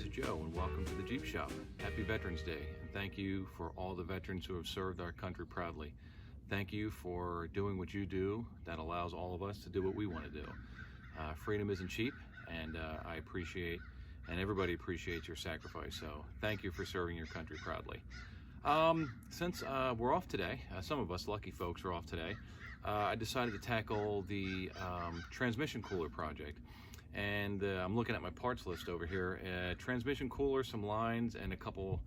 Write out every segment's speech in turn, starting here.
is Joe, and welcome to the Jeep Shop. Happy Veterans Day, and thank you for all the veterans who have served our country proudly. Thank you for doing what you do that allows all of us to do what we want to do. Freedom isn't cheap, and I appreciate, and everybody appreciates your sacrifice, so thank you for serving your country proudly. Since we're off today, some of us lucky folks are off today, I decided to tackle the transmission cooler project. And I'm looking at my parts list over here. Transmission cooler, some lines, and a couple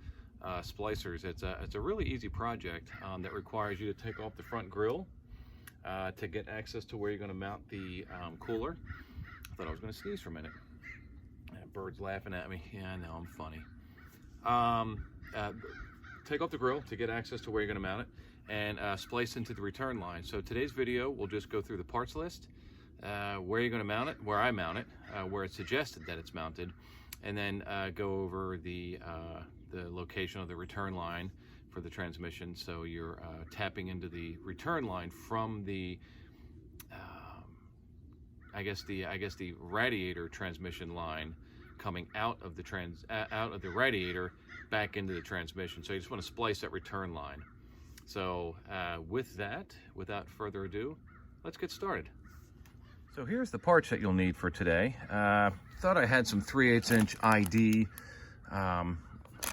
splicers. It's a really easy project that requires you to take off the front grille to get access to where you're going to mount the cooler. I thought I was going to sneeze for a minute. That bird's laughing at me. Yeah, I know, I'm funny. Take off the grille to get access to where you're going to mount it, and splice into the return line. So today's video, we'll just go through the parts list, where you're going to mount it, where I mount it, where it's suggested that it's mounted, and then go over the location of the return line for the transmission. So you're tapping into the return line from the I guess the radiator transmission line coming out of the radiator back into the transmission. So you just want to splice that return line. So with that, without further ado, let's get started. So here's the parts that you'll need for today. Thought I had some 3/8 inch ID, I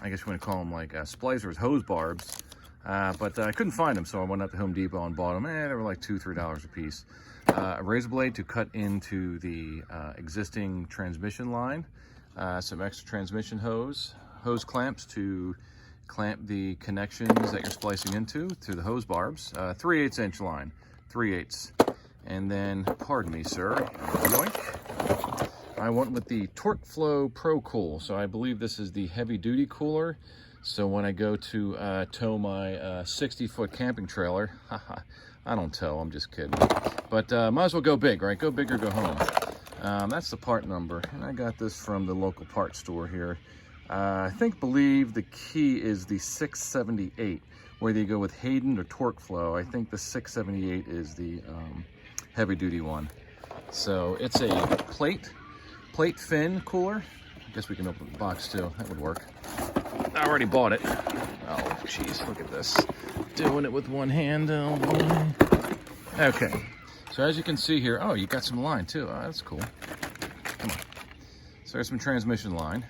guess you want to call them like splicers, hose barbs, but I couldn't find them, so I went up to Home Depot and bought them. They were like $2-3 a piece. A razor blade to cut into the existing transmission line, some extra transmission hose clamps to clamp the connections that you're splicing into to the hose barbs, 3/8 inch line, 3/8. And then, pardon me, sir, yoink, I went with the Torque Flow Pro Cool. So I believe this is the heavy duty cooler. So when I go to tow my 60-foot camping trailer, I don't tow, I'm just kidding. But might as well go big, right? Go big or go home. That's the part number. And I got this from the local parts store here. I believe the key is the 678. Whether you go with Hayden or Torque Flow, I think the 678 is the heavy duty one. So it's a plate fin cooler. I guess we can open the box too, that would work. I already bought it. Oh geez, look at this. Doing it with one hand. Oh boy. Okay, so as you can see here, oh, you got some line too. Oh, that's cool. Come on. So there's some transmission line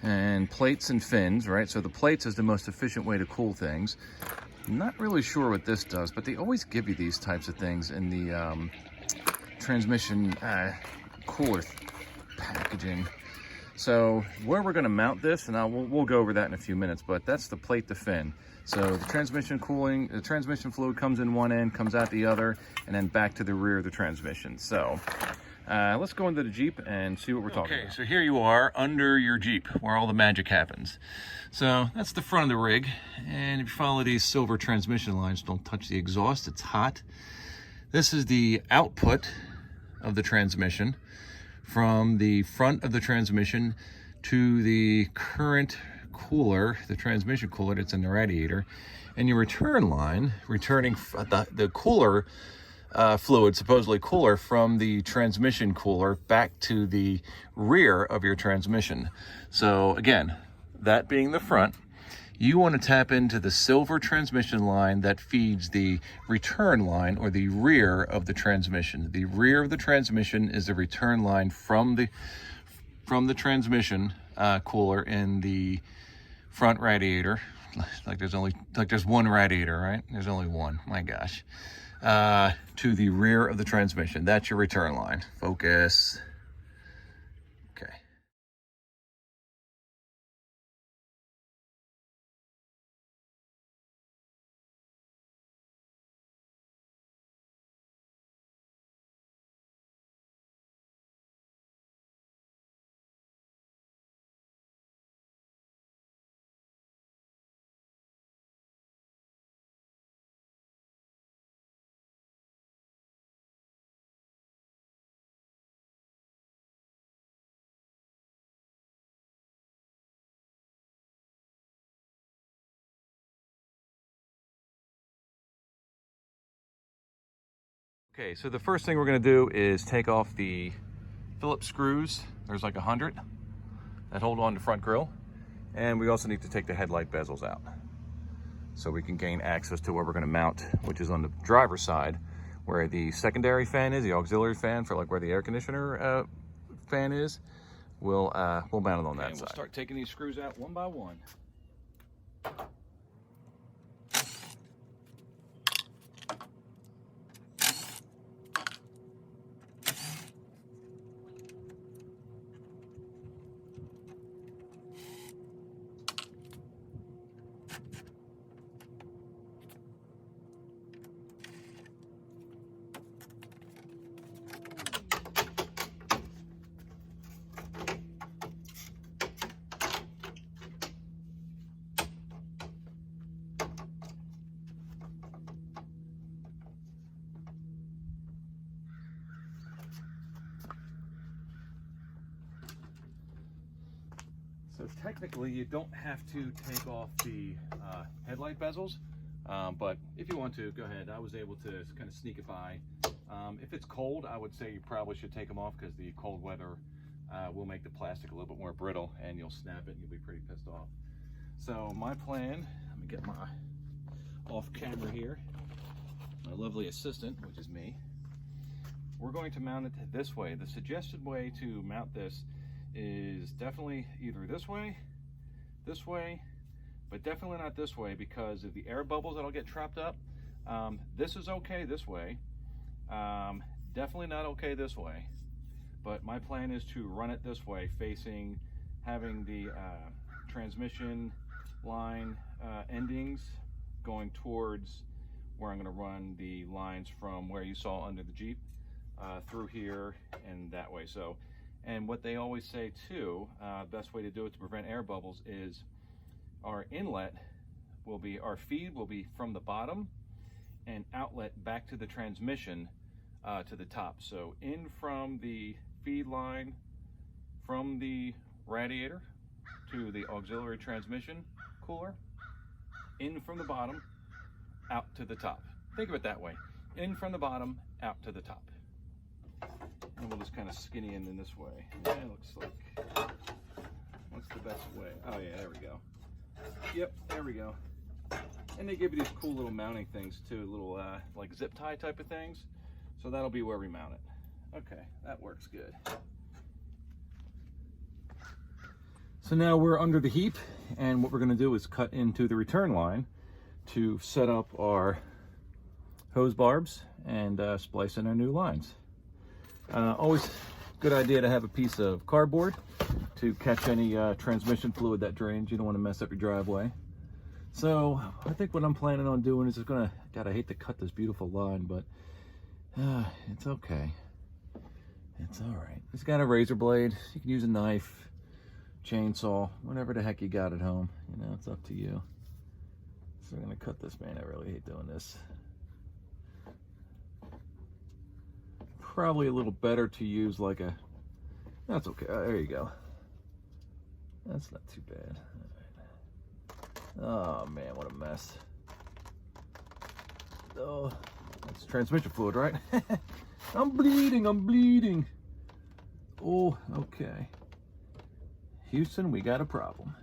and plates and fins, right? So the plates is the most efficient way to cool things. I'm not really sure what this does, but they always give you these types of things in the transmission cooler packaging. So where we're going to mount this, and we'll go over that in a few minutes, but that's the plate to fin. So the transmission fluid comes in one end, comes out the other, and then back to the rear of the transmission. So let's go into the Jeep and see what we're talking about. Okay, so here you are under your Jeep where all the magic happens. So that's the front of the rig, and if you follow these silver transmission lines, don't touch the exhaust, it's hot. This is the output of the transmission from the front of the transmission to the current cooler, the transmission cooler that's in the radiator, and your return line, returning the cooler fluid, supposedly cooler, from the transmission cooler back to the rear of your transmission. So again, that being the front, you want to tap into the silver transmission line that feeds the return line, or the rear of the transmission. The rear of the transmission is the return line from the transmission cooler in the front radiator. Like there's one radiator, right? There's only one, my gosh. To the rear of the transmission. That's your return line. Focus. Okay. Okay, so the first thing we're going to do is take off the Phillips screws. There's like 100. that hold on the front grille. And we also need to take the headlight bezels out so we can gain access to where we're going to mount, which is on the driver's side, where the secondary fan is, the auxiliary fan for like where the air conditioner fan is. We'll mount it on that side. We'll start taking these screws out one by one. So technically you don't have to take off the headlight bezels, but if you want to, go ahead. I was able to kind of sneak it by. If it's cold, I would say you probably should take them off because the cold weather will make the plastic a little bit more brittle and you'll snap it and you'll be pretty pissed off. So my plan, let me get my off camera here, my lovely assistant, which is me. We're going to mount it this way. The suggested way to mount this is definitely either this way, but definitely not this way because of the air bubbles that'll get trapped up. This is okay this way, definitely not okay this way, but my plan is to run it this way, facing, having the transmission line endings going towards where I'm going to run the lines from where you saw under the Jeep through here and that way. So, and what they always say too, best way to do it to prevent air bubbles is our inlet will be, our feed will be from the bottom and outlet back to the transmission to the top. So in from the feed line from the radiator to the auxiliary transmission cooler, in from the bottom, out to the top. Think of it that way. In from the bottom, out to the top. And we'll just kind of skinny in this way. Yeah, it looks like, what's the best way? Oh yeah, there we go. Yep, there we go. And they give you these cool little mounting things too, little like zip tie type of things. So that'll be where we mount it. Okay, that works good. So now we're under the heap, and what we're gonna do is cut into the return line to set up our hose barbs and splice in our new lines. Always good idea to have a piece of cardboard to catch any transmission fluid that drains. You don't want to mess up your driveway. So I think what I'm planning on doing is just gonna, God, I hate to cut this beautiful line, but it's okay. It's all right. It's got a razor blade. You can use a knife, chainsaw, whatever the heck you got at home. You know, it's up to you. So I'm gonna cut this, man. I really hate doing this. Probably a little better to use like a, that's okay, there you go. That's not too bad. Oh man, what a mess. Oh, that's transmission fluid, right? I'm bleeding. Oh, okay. Houston, we got a problem.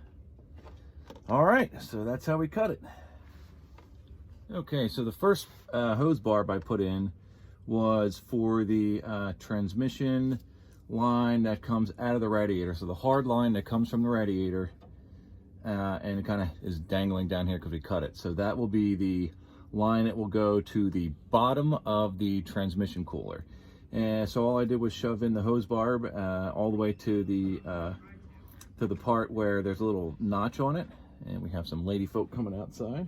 All right, so that's how we cut it. Okay, so the first hose barb I put in was for the transmission line that comes out of the radiator. So the hard line that comes from the radiator and it kind of is dangling down here because we cut it. So that will be the line that will go to the bottom of the transmission cooler. And so all I did was shove in the hose barb all the way to the part where there's a little notch on it. And we have some lady folk coming outside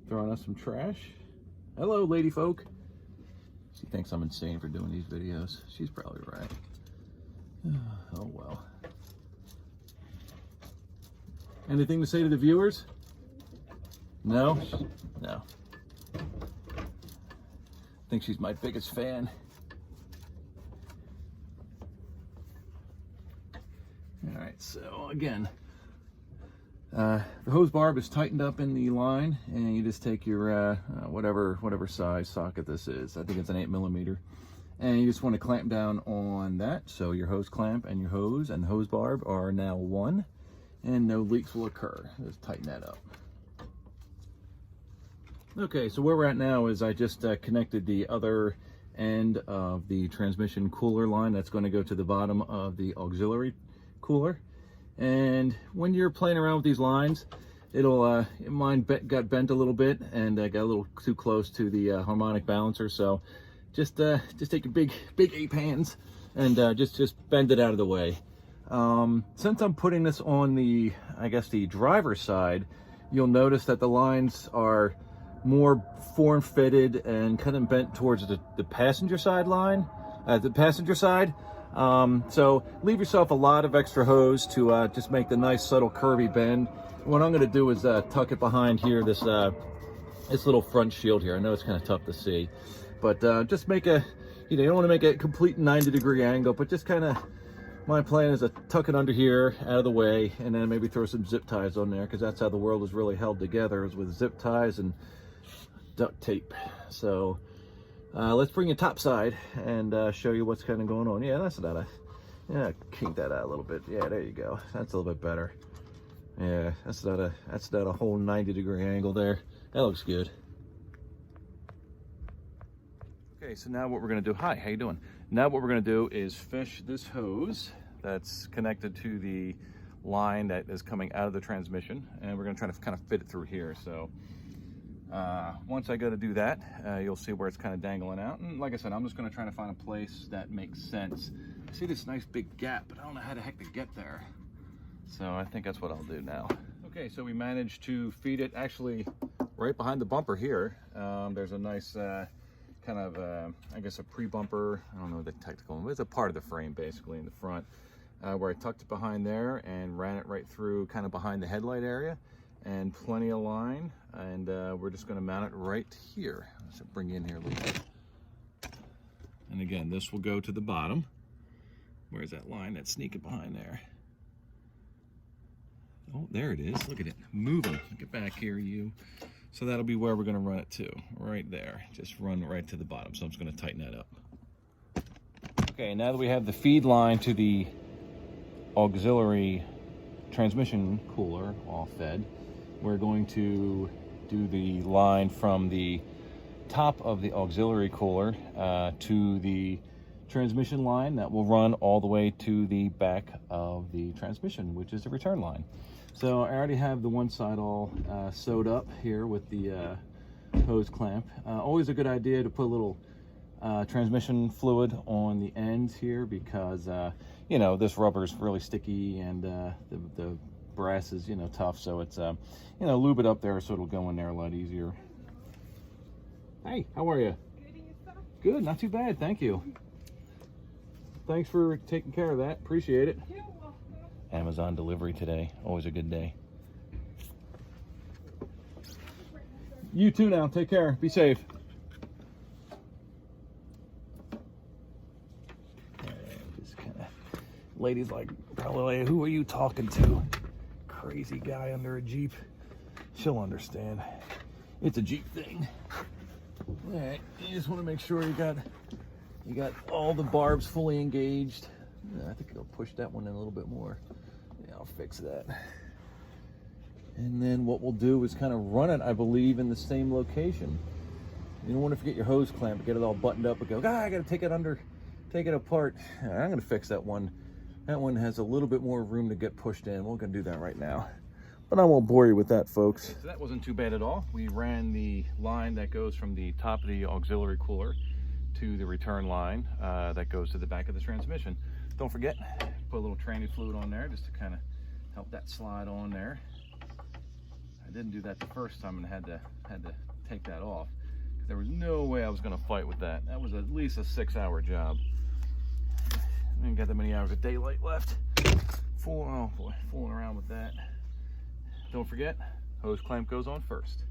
throwing us some trash. Hello, lady folk. She thinks I'm insane for doing these videos. She's probably right. Oh well. Anything to say to the viewers? No? No. I think she's my biggest fan. All right, so again, the hose barb is tightened up in the line, and you just take your whatever size socket this is. I think it's an 8mm, and you just want to clamp down on that. So your hose clamp and your hose and hose barb are now one, and no leaks will occur. Just tighten that up. Okay, so where we're at now is I just connected the other end of the transmission cooler line that's going to go to the bottom of the auxiliary cooler. And when you're playing around with these lines, mine got bent a little bit, and got a little too close to the harmonic balancer. So just take your big ape hands and just bend it out of the way. Since I'm putting this on the, I guess, the driver's side, you'll notice that the lines are more form-fitted and kind of bent towards the passenger side line, so leave yourself a lot of extra hose to just make the nice subtle curvy bend. What I'm going to do is tuck it behind here, this little front shield here. I know it's kind of tough to see, but just make a, you don't want to make a complete 90-degree angle, but just kind of, my plan is to tuck it under here, out of the way, and then maybe throw some zip ties on there, because that's how the world is really held together, is with zip ties and duct tape. So let's bring it top side and show you what's kind of going on. Yeah, that's not a, yeah, kink that out a little bit. Yeah, there you go. That's a little bit better. Yeah, that's not a whole 90-degree angle there. That looks good. Okay, so now what we're gonna do, hi, how you doing? Now what we're gonna do is fish this hose that's connected to the line that is coming out of the transmission, and we're gonna try to kind of fit it through here. So once I go to do that, you'll see where it's kind of dangling out. And like I said, I'm just going to try to find a place that makes sense. I see this nice big gap, but I don't know how the heck to get there. So I think that's what I'll do now. Okay, so we managed to feed it actually right behind the bumper here. There's a nice kind of, I guess, a pre-bumper. I don't know the technical one, but it's a part of the frame basically in the front, where I tucked it behind there and ran it right through kind of behind the headlight area. And plenty of line, and we're just going to mount it right here. So bring you in here a little bit. And again, this will go to the bottom. Where's that line that's sneaking behind there? Oh, there it is. Look at it moving. Get back here, you. So that'll be where we're going to run it to, right there. Just run right to the bottom. So I'm just going to tighten that up. Okay, now that we have the feed line to the auxiliary transmission cooler all fed, we're going to do the line from the top of the auxiliary cooler to the transmission line that will run all the way to the back of the transmission, which is the return line. So I already have the one side all sewed up here with the hose clamp. Always a good idea to put a little transmission fluid on the ends here, because you know, this rubber is really sticky, and the brass is, you know, tough, so it's you know, lube it up there so it'll go in there a lot easier. Hey, how are you? Good, not too bad, thank you. Thanks for taking care of that, appreciate it. Amazon delivery today, always a good day. You too now, take care, be safe. Just kind of, ladies like, probably, who are you talking to? Crazy guy under a Jeep. She'll understand. It's a Jeep thing. All right, you just want to make sure you got all the barbs fully engaged. I think I'll push that one in a little bit more. Yeah, I'll fix that. And then what we'll do is kind of run it, I believe, in the same location. You don't want to forget your hose clamp, get it all buttoned up and go, I gotta take it apart. I'm gonna fix that one. That one has a little bit more room to get pushed in. We're gonna do that right now. But I won't bore you with that, folks. So that wasn't too bad at all. We ran the line that goes from the top of the auxiliary cooler to the return line that goes to the back of the transmission. Don't forget, put a little tranny fluid on there just to kind of help that slide on there. I didn't do that the first time and had to take that off. There was no way I was gonna fight with that. That was at least a 6-hour job. I didn't got that many hours of daylight left. Oh boy, fooling around with that. Don't forget, hose clamp goes on first.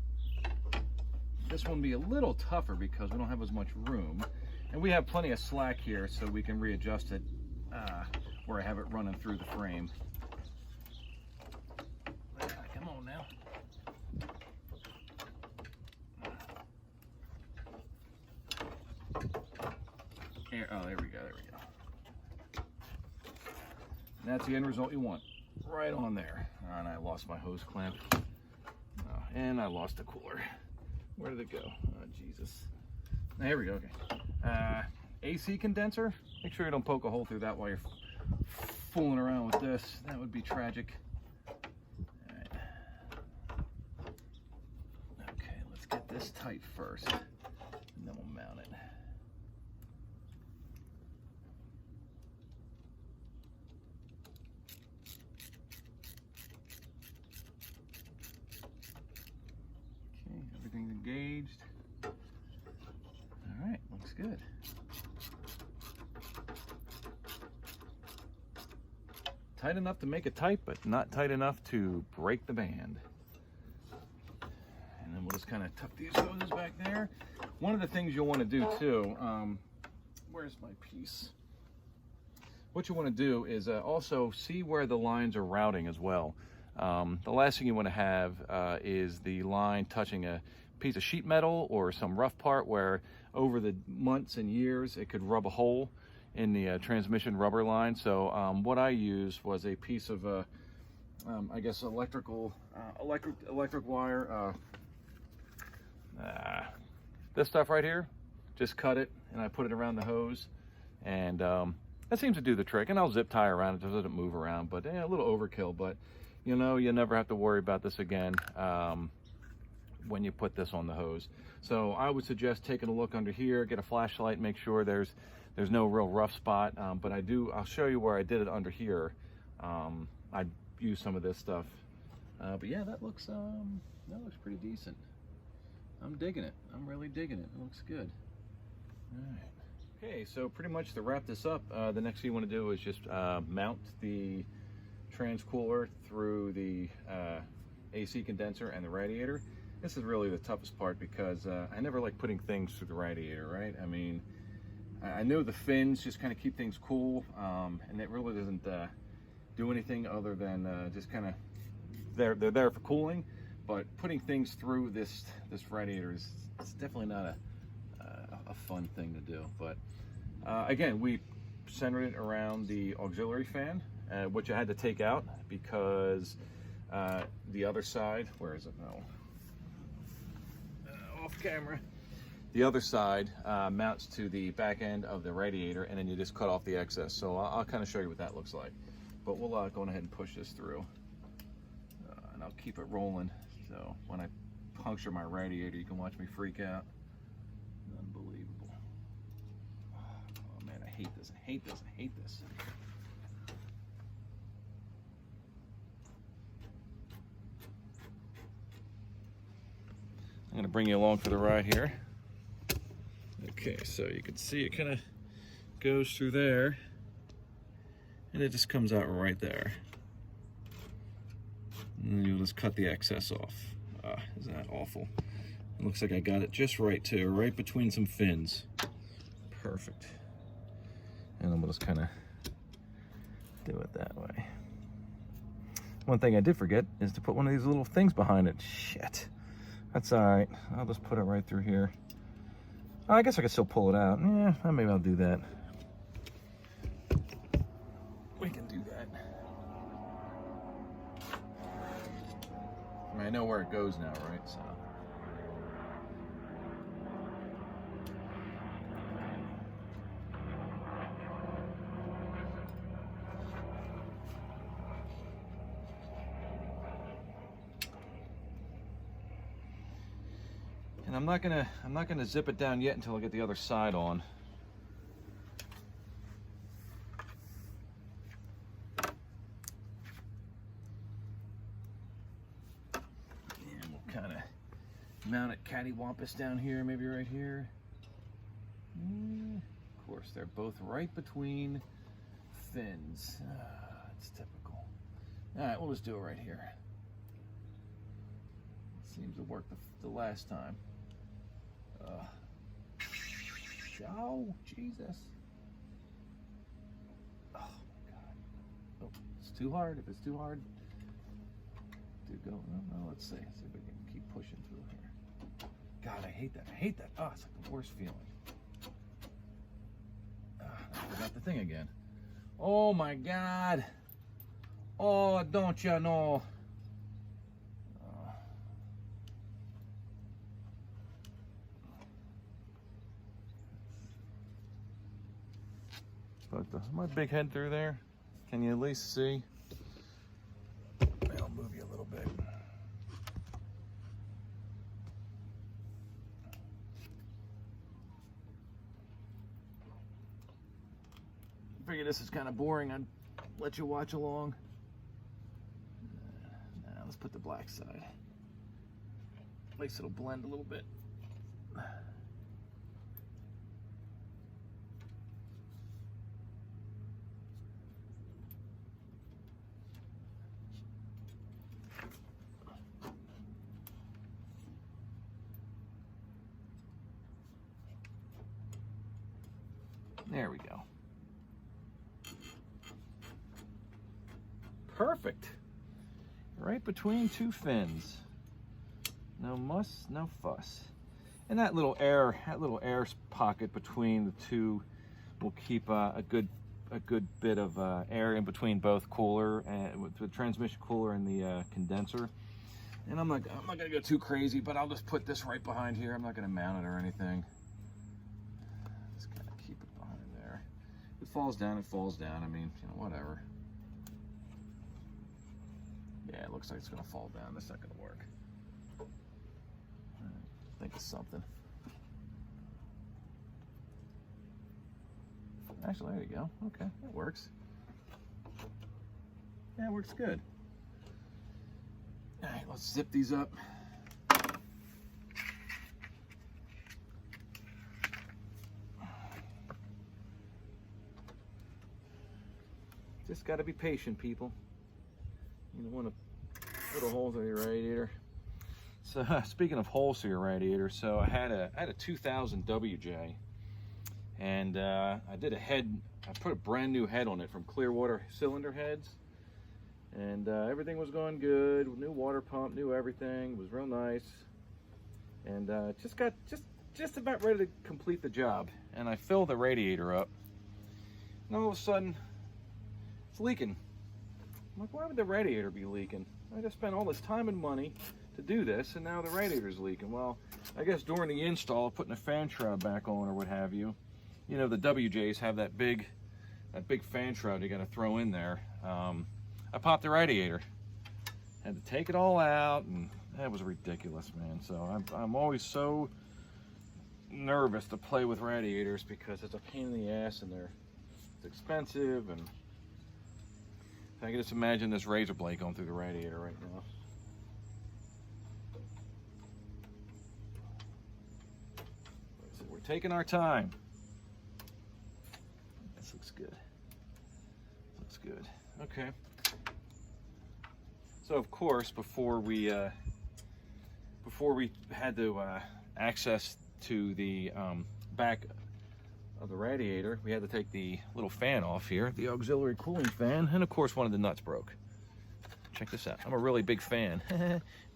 This one will be a little tougher because we don't have as much room. And we have plenty of slack here so we can readjust it where I have it running through the frame. Come on now. Oh, there we go, there we go. And that's the end result you want. Right on there. And I lost my hose clamp. Oh, and I lost the cooler. Where did it go? Oh, Jesus. Now, here we go, okay. AC condenser. Make sure you don't poke a hole through that while you're fooling around with this. That would be tragic. All right. Okay, let's get this tight first, and then we'll mount it. Okay, everything's engaged. All right, looks good. Tight enough to make it tight, but not tight enough to break the band. And then we'll just kind of tuck these hoses back there. One of the things you'll want to do too, where's my piece? What you want to do is also see where the lines are routing as well. The last thing you want to have is the line touching a piece of sheet metal or some rough part where over the months and years it could rub a hole in the transmission rubber line. So what I used was a piece of I guess electric wire, this stuff right here. Just cut it and I put it around the hose, and that seems to do the trick. And I'll zip tie around it so it doesn't move around, but a little overkill. But you know, you never have to worry about this again when you put this on the hose. So I would suggest taking a look under here, get a flashlight, make sure there's no real rough spot, but I'll show you where I did it under here. I used some of this stuff, but yeah, that looks pretty decent. I'm digging it. I'm really digging it. It looks good. All right. Okay, so pretty much to wrap this up, the next thing you want to do is just mount the trans cooler through the AC condenser and the radiator. This is really the toughest part because I never like putting things through the radiator, right? I mean, I know the fins just kind of keep things cool, and it really doesn't do anything other than just kind of, they're there for cooling, but putting things through this radiator it's definitely not a fun thing to do. But again, we centered it around the auxiliary fan, which I had to take out because the other side, where is it now? Off camera. The other side mounts to the back end of the radiator, and then you just cut off the excess. So I'll kind of show you what that looks like. But we'll go ahead and push this through, and I'll keep it rolling. So when I puncture my radiator, you can watch me freak out. Unbelievable. Oh man, I hate this. I hate this. I hate this. I'm going to bring you along for the ride here. Okay, so you can see it kind of goes through there, and it just comes out right there. And then you'll just cut the excess off. Isn't that awful? It looks like I got it just right too, right between some fins. Perfect. And then we'll just kind of do it that way. One thing I did forget is to put one of these little things behind it. Shit. That's all right. I'll just put it right through here. I guess I could still pull it out. Yeah, maybe I'll do that. We can do that. I mean, I know where it goes now, right? So. And I'm not gonna zip it down yet until I get the other side on. And we'll kind of mount it cattywampus down here, maybe right here. Of course, they're both right between fins. It's typical. All right, we'll just do it right here. Seems to work the last time. Oh, Jesus. Oh, my God. Oh, it's too hard. If it's too hard to go, no, let's see. See if we can keep pushing through here. God, I hate that. I hate that. Oh, it's like the worst feeling. out the thing again. Oh my God. Oh, don't you know? But my big head through there, can you at least see? I'll move you a little bit. I figure this is kind of boring. I'd let you watch along. Now let's put the black side. At least it'll blend a little bit. There we go. Perfect. Right between two fins. No muss, no fuss. And that little air pocket between the two will keep a good bit of air in between both cooler and with the transmission cooler and the condenser. And I'm not gonna go too crazy, but I'll just put this right behind here. I'm not gonna mount it or anything. Just kind of keep it behind there. If it falls down, it falls down. I mean, you know, whatever. Yeah, it looks like it's gonna fall down. That's not gonna work. Think of something. Actually, there you go. Okay, that works. Yeah, it works good. All right, let's zip these up. Just got to be patient, people. You don't want to put a hole through your radiator. So speaking of holes through your radiator, so I had a 2000 WJ, and I did a head. I put a brand new head on it from Clearwater cylinder heads, and everything was going good. New water pump, new everything. It was real nice, and just about ready to complete the job. And I fill the radiator up, and all of a sudden, it's leaking. I'm like, why would the radiator be leaking? I just spent all this time and money to do this, and now the radiator's leaking. Well, I guess during the install, putting a fan shroud back on or what have you, you know, the WJs have that big fan shroud you got to throw in there. I popped the radiator, had to take it all out, and that was ridiculous, man. So I'm always so nervous to play with radiators because it's a pain in the ass, and it's expensive, and I can just imagine this razor blade going through the radiator right now. So we're taking our time. This looks good. Looks good. Okay. So of course, before we had to access to the back of the radiator, we had to take the little fan off here, the auxiliary cooling fan, and of course one of the nuts broke. Check this out. I'm a really big fan.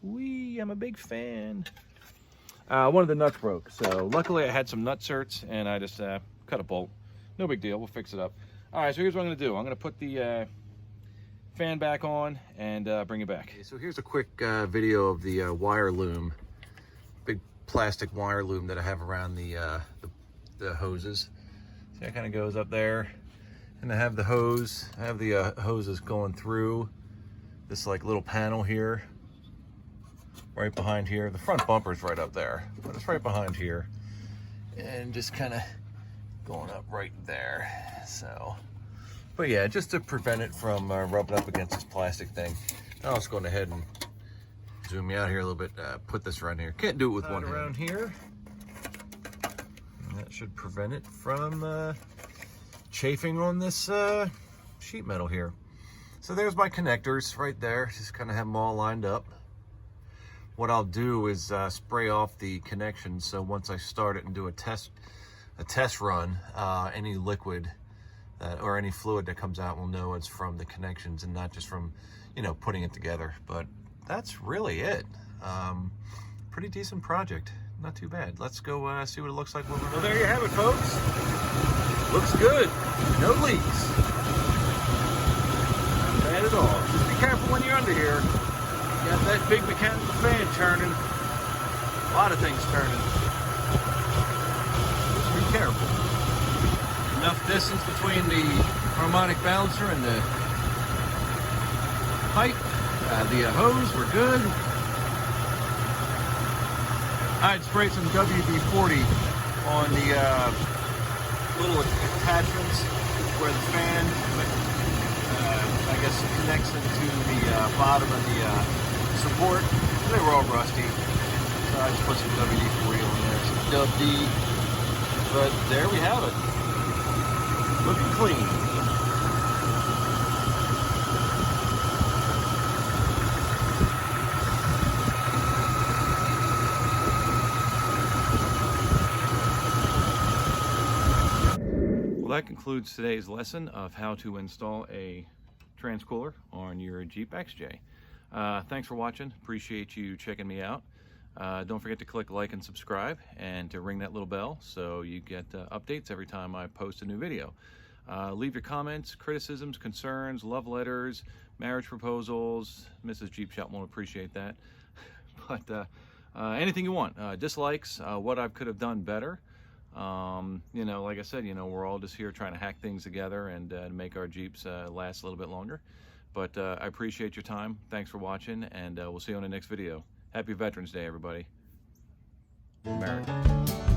Wee, I'm a big fan. One of the nuts broke, so luckily I had some nut certs, and I just cut a bolt. No big deal, we'll fix it up. All right, so here's what I'm gonna do. I'm gonna put the fan back on and bring it back. Okay, so here's a quick video of the wire loom, big plastic wire loom that I have around the hoses. See, it kind of goes up there, and I have the hose. I have the hoses going through this like little panel here, right behind here. The front bumper's right up there, but it's right behind here, and just kind of going up right there. So, but yeah, just to prevent it from rubbing up against this plastic thing. I'll just go ahead and zoom you out here a little bit. Put this around here. Can't do it with one hand. Around here. That should prevent it from chafing on this sheet metal here. So there's my connectors right there. Just kind of have them all lined up. What I'll do is spray off the connections, so once I start it and do a test run, any liquid or any fluid that comes out will know it's from the connections and not just from, you know, putting it together. But that's really it. Pretty decent project. Not too bad. Let's go see what it looks like when we're done. Well, there you have it, folks. Looks good. No leaks. Not bad at all. Just be careful when you're under here. You got that big mechanical fan turning. A lot of things turning. Just be careful. Enough distance between the harmonic balancer and the pipe. The hose were good. I'd sprayed some WD-40 on the little attachments where the fan, I guess, connects into the bottom of the support. They were all rusty, so I just put some WD-40 on there, some WD. But there we have it, looking clean. Well, that concludes today's lesson of how to install a transcooler on your Jeep XJ. Thanks for watching. Appreciate you checking me out. Don't forget to click like and subscribe and to ring that little bell so you get updates every time I post a new video. Leave your comments, criticisms, concerns, love letters, marriage proposals. Mrs. Jeep Shop won't appreciate that. But anything you want. Dislikes, what I could have done better. You know, like I said, you know, we're all just here trying to hack things together and make our Jeeps last a little bit longer. But I appreciate your time. Thanks for watching, and we'll see you on the next video. Happy Veterans Day, everybody. America.